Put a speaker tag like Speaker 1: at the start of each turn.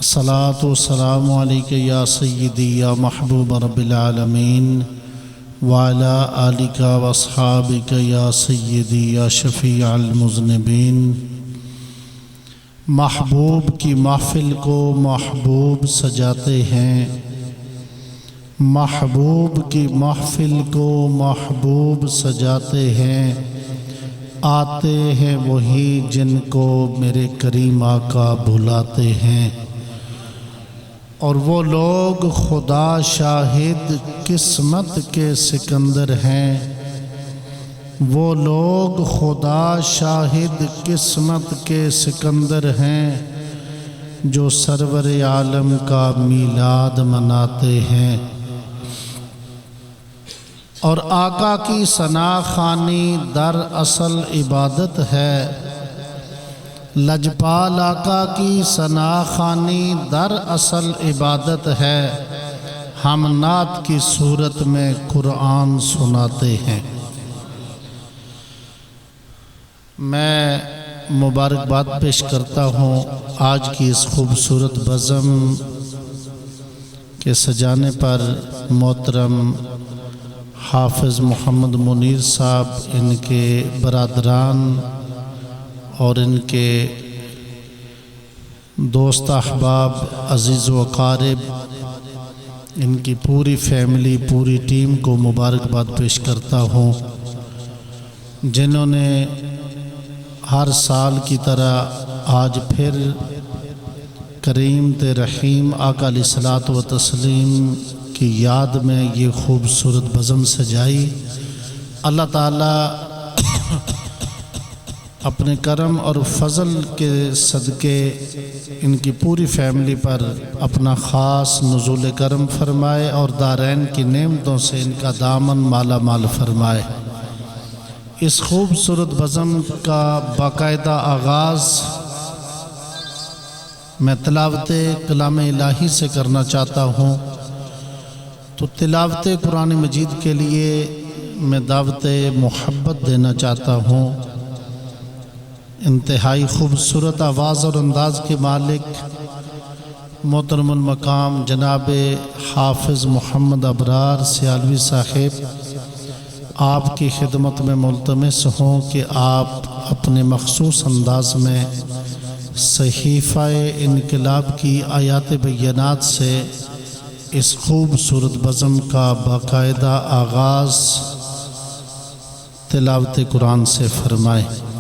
Speaker 1: الصلاۃ والسلام علیک یا سیدی یا محبوب رب العالمین وعلی آلک واصحابک یا سیدی یا شفیع المذنبین۔ محبوب کی محفل کو محبوب سجاتے ہیں، محبوب کی محفل کو محبوب سجاتے ہیں، آتے ہیں وہی جن کو میرے کریم آقا بلاتے ہیں۔ اور وہ لوگ خدا شاہد قسمت کے سکندر ہیں، وہ لوگ خدا شاہد قسمت کے سکندر ہیں، جو سرور عالم کا میلاد مناتے ہیں۔ اور آقا کی ثنا خوانی در اصل عبادت ہے، لجپال آقا کی ثنا خوانی در اصل عبادت ہے، ہم نعت کی صورت میں قرآن سناتے ہیں۔ میں مبارکباد پیش کرتا ہوں آج کی اس خوبصورت بزم کے سجانے پر محترم حافظ محمد منیر صاحب، ان کے برادران اور ان کے دوست احباب عزیز و اقارب، ان کی پوری فیملی پوری ٹیم کو مبارکباد پیش کرتا ہوں، جنہوں نے ہر سال کی طرح آج پھر کریم تے رحیم آقا علیہ الصلوۃ والتسلیم کی یاد میں یہ خوبصورت بزم سجائی۔ اللہ تعالیٰ اپنے کرم اور فضل کے صدقے ان کی پوری فیملی پر اپنا خاص نزول کرم فرمائے، اور دارین کی نعمتوں سے ان کا دامن مالا مال فرمائے۔ اس خوبصورت بزم کا باقاعدہ آغاز میں تلاوت کلام الہی سے کرنا چاہتا ہوں، تو تلاوت قرآن مجید کے لیے میں دعوت محبت دینا چاہتا ہوں۔ انتہائی خوبصورت آواز اور انداز کے مالک محترم المقام جناب حافظ محمد ابرار سیالوی صاحب، آپ کی خدمت میں ملتمس ہوں کہ آپ اپنے مخصوص انداز میں صحیفہ انقلاب کی آیات بینات سے اس خوبصورت بزم کا باقاعدہ آغاز تلاوت قرآن سے فرمائیں۔